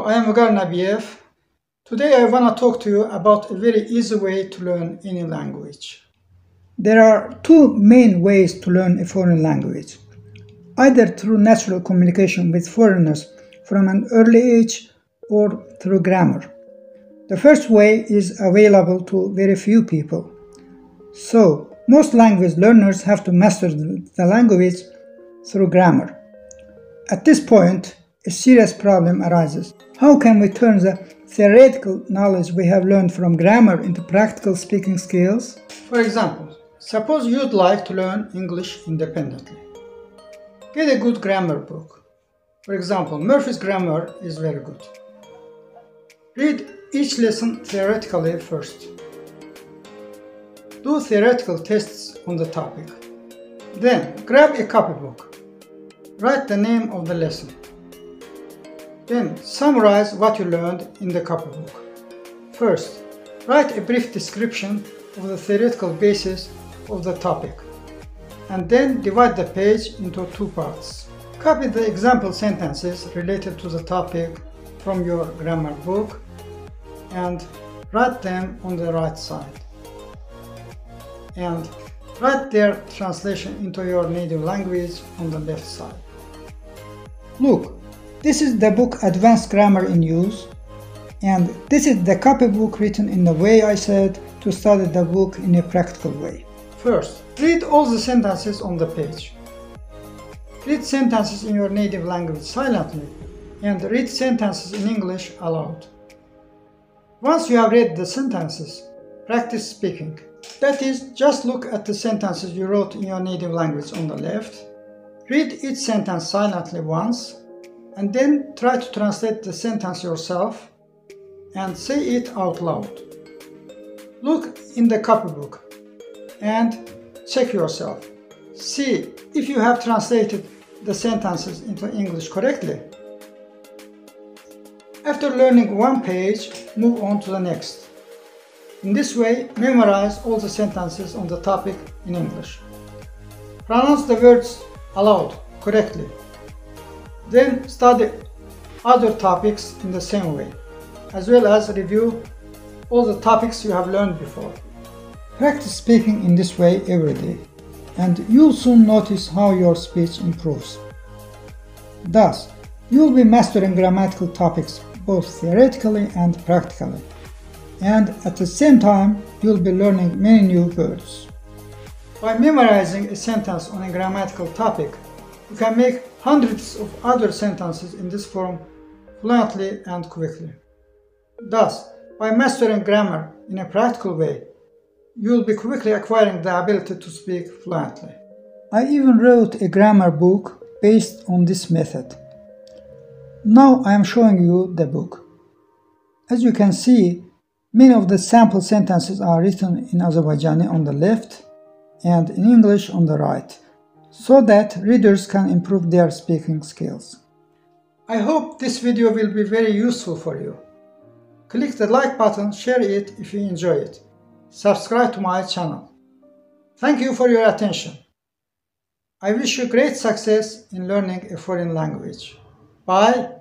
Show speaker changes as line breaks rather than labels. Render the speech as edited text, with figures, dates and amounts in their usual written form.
I am Vgar Nabiev. Today I want to talk to you about a very easy way to learn any language.
There are two main ways to learn a foreign language, either through natural communication with foreigners from an early age or through grammar. The first way is available to very few people. So, most language learners have to master the language through grammar. At this point, a serious problem arises. How can we turn the theoretical knowledge we have learned from grammar into practical speaking skills?
For example, suppose you'd like to learn English independently. Get a good grammar book. For example, Murphy's Grammar is very good. Read each lesson theoretically first. Do theoretical tests on the topic. Then grab a copybook. Write the name of the lesson. Then summarize what you learned in the copybook. First, write a brief description of the theoretical basis of the topic, and then divide the page into two parts. Copy the example sentences related to the topic from your grammar book and write them on the right side. And write their translation into your native language on the left side.
Look, this is the book Advanced Grammar in Use, and this is the copybook written in the way I said to study the book in a practical way.
First, read all the sentences on the page. Read sentences in your native language silently and read sentences in English aloud. Once you have read the sentences, practice speaking. That is, just look at the sentences you wrote in your native language on the left, read each sentence silently once, and then try to translate the sentence yourself and say it out loud. Look in the copybook and check yourself. See if you have translated the sentences into English correctly. After learning one page, move on to the next. In this way, memorize all the sentences on the topic in English. Pronounce the words aloud correctly. Then study other topics in the same way, as well as review all the topics you have learned before.
Practice speaking in this way every day, and you'll soon notice how your speech improves. Thus, you'll be mastering grammatical topics both theoretically and practically, and at the same time, you'll be learning many new words.
By memorizing a sentence on a grammatical topic, you can make hundreds of other sentences in this form fluently and quickly. Thus, by mastering grammar in a practical way, you will be quickly acquiring the ability to speak fluently.
I even wrote a grammar book based on this method. Now I am showing you the book. As you can see, many of the sample sentences are written in Azerbaijani on the left and in English on the right, so that readers can improve their speaking skills.
I hope this video will be very useful for you. Click the like button, share it if you enjoy it. Subscribe to my channel. Thank you for your attention. I wish you great success in learning a foreign language. Bye.